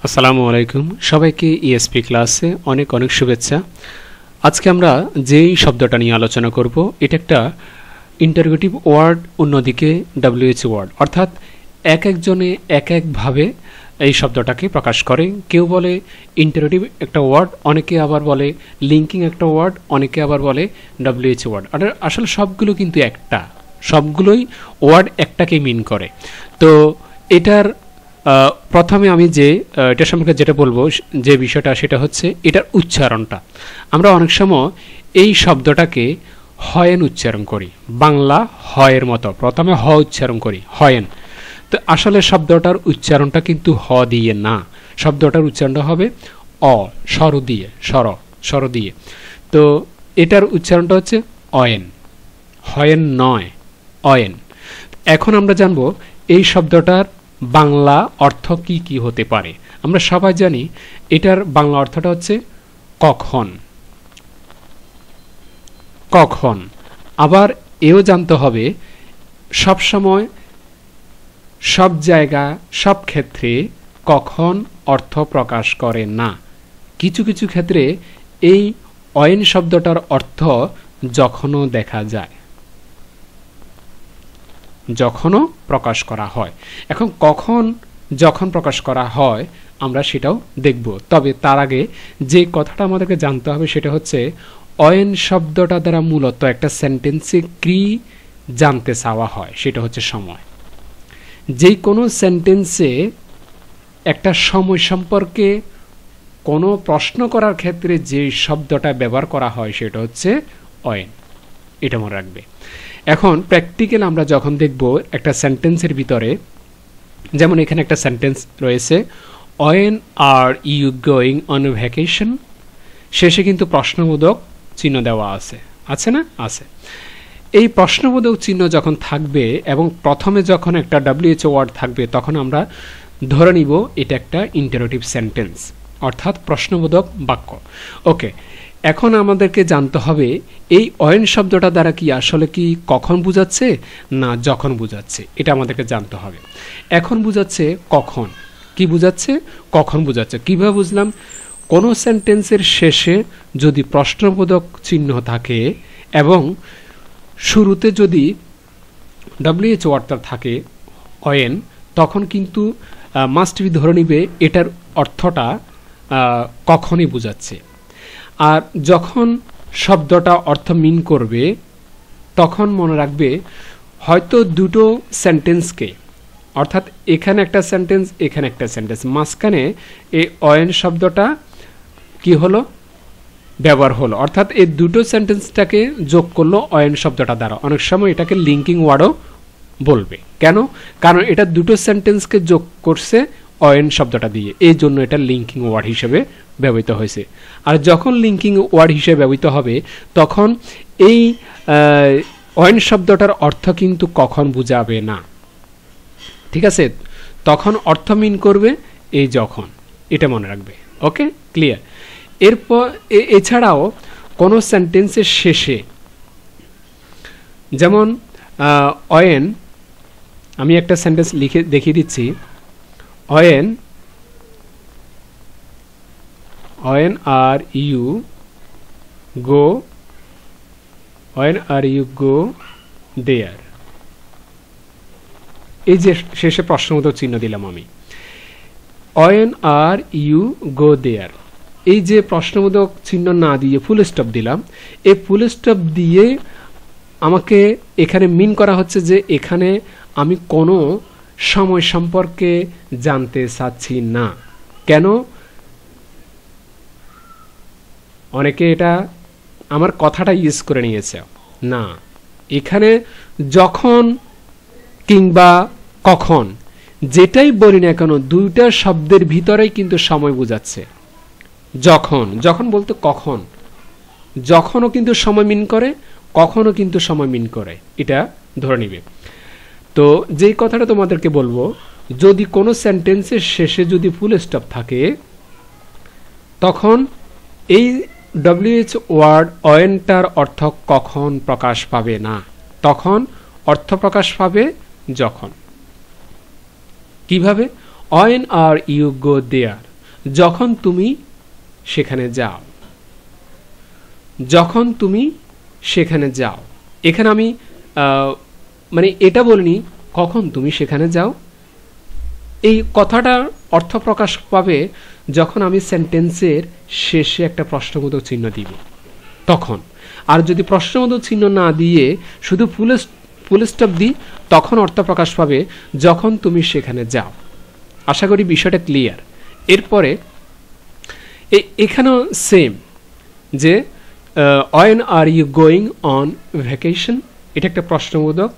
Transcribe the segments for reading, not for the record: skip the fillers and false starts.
আসসালামু আলাইকুম সবাইকে ইএসপি ক্লাসে অনেক অনেক শুভেচ্ছা। আজকে আমরা যেই শব্দটা নিয়ে আলোচনা করব এটা একটা ইন্টারোগেটিভ ওয়ার্ড, অন্যদিকে ডব্লিউএইচ ওয়ার্ড, অর্থাৎ এক একজনে এক একভাবে এই শব্দটাকে প্রকাশ করে। কেউ বলে ইন্টারোগেটিভ একটা ওয়ার্ড, অনেকে আবার বলে লিঙ্কিং একটা ওয়ার্ড, অনেকে আবার বলে ডব্লিউএইচ ওয়ার্ড। আর আসলে সবগুলো কিন্তু একটা, সবগুলোই ওয়ার্ড একটাকে মিন করে। তো এটার প্রথমে আমি এটার সম্পর্কে যেটা বলবো, যে বিষয়টা সেটা হচ্ছে এটার উচ্চারণটা। আমরা অনেক সময় এই শব্দটাকে হয়েন উচ্চারণ করি, বাংলা হয়ের মতো প্রথমে হ উচ্চারণ করি, হয়েন। তো আসলে শব্দটার উচ্চারণটা কিন্তু হ দিয়ে না, শব্দটার উচ্চারণটা হবে অ, স্বর দিয়ে, স্বর দিয়ে। তো এটার উচ্চারণটা হচ্ছে অয়েন, হয়েন নয়, অয়েন। এখন আমরা জানবো এই শব্দটার বাংলা অর্থ কি কি হতে পারে। আমরা সবাই জানি এটার বাংলা অর্থটা হচ্ছে কখন, কখন। আবার এও জানতে হবে সব সময়, সব জায়গা, সব ক্ষেত্রে কখন অর্থ প্রকাশ করে না। কিছু কিছু ক্ষেত্রে এই অয়েন শব্দটার অর্থ যখনও দেখা যায়, যখনও প্রকাশ করা হয়। এখন কখন যখন প্রকাশ করা হয় আমরা সেটাও দেখব। তবে তার আগে যে কথাটা আমাদেরকে জানতে হবে সেটা হচ্ছে অয়েন শব্দটা দ্বারা মূলত একটা সেন্টেন্সে কি জানতে চাওয়া হয়, সেটা হচ্ছে সময়। যে কোনো সেন্টেন্সে একটা সময় সম্পর্কে কোনো প্রশ্ন করার ক্ষেত্রে যে শব্দটা ব্যবহার করা হয় সেটা হচ্ছে অয়েন, এটা মনে রাখবে। এখন প্র্যাকটিক্যাল আমরা যখন দেখব একটা সেন্টেন্সের ভিতরে, যেমন এখানে একটা সেন্টেন্স রয়েছে, when are you going on vacation, শেষে কিন্তু প্রশ্নবোধক চিহ্ন দেওয়া আছে না? আছে। এই প্রশ্নবোধক চিহ্ন যখন থাকবে এবং প্রথমে যখন একটা ডব্লিউএইচ ওয়ার্ড থাকবে তখন আমরা ধরে নিব এটা একটা ইন্টারোগেটিভ সেন্টেন্স, অর্থাৎ প্রশ্নবোধক বাক্য। ওকে, এখন আমাদেরকে জানতে হবে এই অয়েন শব্দটা দ্বারা কি আসলে কি কখন বোঝাচ্ছে না যখন বোঝাচ্ছে, এটা আমাদেরকে জানতে হবে। এখন বোঝাচ্ছে কখন, কি বোঝাচ্ছে? কখন বোঝাচ্ছে। কিভাবে বুঝলাম? কোনো সেন্টেন্সের শেষে যদি প্রশ্নবোধক চিহ্ন থাকে এবং শুরুতে যদি ডব্লিউএইচ ওয়ার্ডটা থাকে অয়েন, তখন কিন্তু মাস্ট বি ধরে নিবে এটার অর্থটা কখনই বোঝাচ্ছে। আর যখন শব্দটা অর্থ মিন করবে তখন মনে রাখবে হয়তো দুটো সেন্টেন্সকে, অর্থাৎ এখানে একটা সেন্টেন্স, এখানে একটা সেন্টেন্স, মাঝখানে এই অয়েন শব্দটা কি হলো, ব্যবহার হলো, অর্থাৎ এই দুটো সেন্টেন্সটাকে যোগ করলো অয়েন শব্দটা দ্বারা। অনেক সময় এটাকে লিঙ্কিং ওয়ার্ডও বলবে। কেন? কারণ এটা দুটো সেন্টেন্সকে যোগ করছে অয়েন শব্দটা দিয়ে, এই জন্য এটা লিঙ্কিং ওয়ার্ড হিসেবে ব্যবহৃত হয়েছে। আর যখন লিঙ্কিং ওয়ার্ড হিসেবে ব্যবহৃত হবে তখন এই অয়েন শব্দটার অর্থ কিন্তু কখন বুঝাবে না, ঠিক আছে? তখন অর্থ মিন করবে এই যখন, এটা মনে রাখবে। ওকে, ক্লিয়ার? এরপর এছাড়াও কোনো সেন্টেন্সের শেষে, যেমন অয়েন, আমি একটা সেন্টেন্স লিখে দেখিয়ে দিচ্ছি, অয়েন are you go, অয়েন are you go দেয়ার, এই যে শেষে প্রশ্নবোধক চিহ্ন দিলাম আমি, অয়েন আর ইউ গো দেয়ার, এই যে প্রশ্নবোধক চিহ্ন না দিয়ে ফুল স্টপ দিলাম, এই ফুল স্টপ দিয়ে আমাকে এখানে মিন করা হচ্ছে যে এখানে আমি কোনো সময় সম্পর্কে জানতে চাচ্ছি না। কেন? অনেকে এটা আমার কথাটা ইউজ করে নিয়েছে না, এখানে যখন কিংবা কখন যেটাই বলি না কেন দুইটা শব্দের ভিতরেই কিন্তু সময় বোঝাচ্ছে। যখন, যখন বলতে কখন, যখনও কিন্তু সময় মিন করে, কখনও কিন্তু সময় মিন করে, এটা ধরে নিবে। তো যেই কথাটা তোমাদেরকে বলবো, যদি কোনো সেন্টেন্সের শেষে যদি ফুল স্টপ থাকে তখন এই ডব্লিউএইচ ওয়ার্ড অয়েনটার অর্থ কখন প্রকাশ পাবে না, তখন অর্থ প্রকাশ পাবে যখন। কিভাবে? when are you go there যখন তুমি সেখানে যাও, যখন তুমি সেখানে যাও। এখানে আমি মানে এটা বলিনি কখন তুমি সেখানে যাও। এই কথাটার অর্থ প্রকাশ পাবে যখন আমি সেন্টেন্সের শেষে একটা প্রশ্নবোধক চিহ্ন দিব তখন। আর যদি প্রশ্নবোধক চিহ্ন না দিয়ে শুধু ফুল স্টপ দিই তখন অর্থ প্রকাশ পাবে যখন তুমি সেখানে যাও। আশা করি বিষয়টা ক্লিয়ার। এরপরে এখানেও সেম যে when are you going on vacation, এটা একটা প্রশ্নবোধক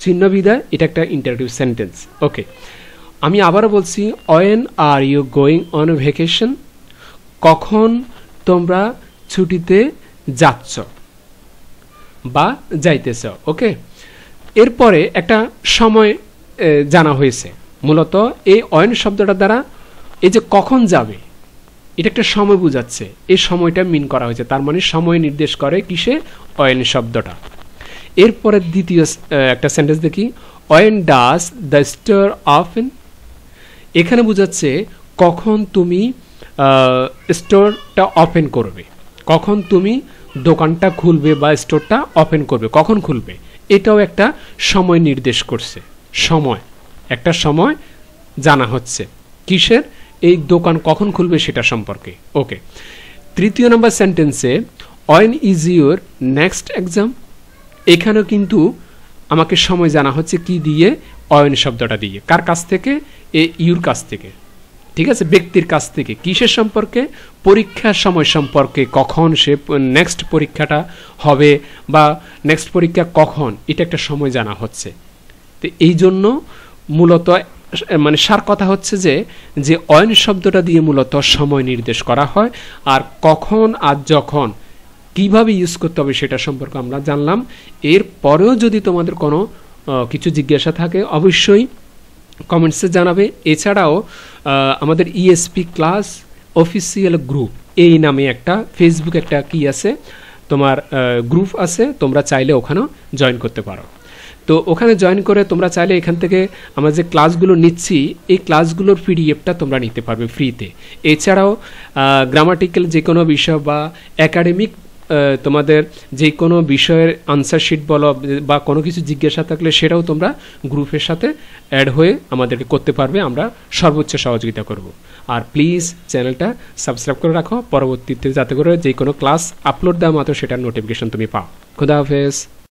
চিহ্ন বিদায়, এটা একটা ইন্টারোগেটিভ সেন্টেন্স। ওকে, আমি আবারও বলছি when are you going on vacation, কখন তোমরা ছুটিতে যাচ্ছ বা যাইতেছ। ওকে, এরপরে একটা সময় জানা হয়েছে। মূলত এই when শব্দটার দ্বারা এই যে কখন যাবে এটা একটা সময় বোঝাচ্ছে, এই সময়টা মিন করা হয়েছে, তার মানে সময় নির্দেশ করে কিসে, when শব্দটা। এরপরে দ্বিতীয় একটা সেন্টেন্স দেখি, when does the store open, এখানে বোঝাচ্ছে কখন তুমি স্টোরটা ওপেন করবে, কখন তুমি দোকানটা খুলবে বা স্টোরটা ওপেন করবে, কখন খুলবে, এটাও একটা সময় নির্দেশ করছে। সময়, একটা সময় জানা হচ্ছে কিসের, এই দোকান কখন খুলবে সেটা সম্পর্কে। ওকে, তৃতীয় নম্বর সেন্টেন্সে when is your next exam, এখানেও কিন্তু আমাকে সময় জানা হচ্ছে কি দিয়ে, when শব্দটা দিয়ে। কার কাছ থেকে, ইউর কাছ থেকে, ঠিক আছে, ব্যক্তির কাছ থেকে। কিসের সম্পর্কে, পরীক্ষার সময় সম্পর্কে, কখন সে নেক্সট পরীক্ষাটা হবে বা নেক্সট পরীক্ষা কখন, এটা একটা সময় জানা হচ্ছে। তো এই জন্য মূলত মানে সার কথা হচ্ছে যে when শব্দটা দিয়ে মূলত সময় নির্দেশ করা হয়, আর কখন আর যখন কিভাবে ইউজ করতে হবে সেটা সম্পর্কে আমরা জানলাম। এর পরেও যদি তোমাদের কোনো কিছু জিজ্ঞাসা থাকে অবশ্যই কমেন্টসে জানাবে। এছাড়াও আমাদের ইএসপি ক্লাস অফিসিয়াল গ্রুপ এই নামে একটা ফেসবুক একটা কি আছে তোমার গ্রুপ আছে, তোমরা চাইলে ওখানেও জয়েন করতে পারো। তো ওখানে জয়েন করে তোমরা চাইলে এখান থেকে আমরা যে ক্লাসগুলো নিচ্ছি এই ক্লাসগুলোর পিডিএফটা তোমরা নিতে পারবে ফ্রিতে। এছাড়াও গ্রামাটিক্যাল যে কোনো বিষয় বা একাডেমিক তোমাদের যে কোনো বিষয়ের আনসার শিট বলো বা কোনো কিছু জিজ্ঞাসা থাকলে সেটাও তোমরা গ্রুপের সাথে অ্যাড হয়ে আমাদেরকে করতে পারবে, আমরা সর্বোচ্চ সহযোগিতা করব। আর প্লিজ চ্যানেলটা সাবস্ক্রাইব করে রাখো, পরবর্তীতে যাতে করে যে কোনো ক্লাস আপলোড দেওয়া মাত্র সেটার নোটিফিকেশন তুমি পাও। খুদা হাফেজ।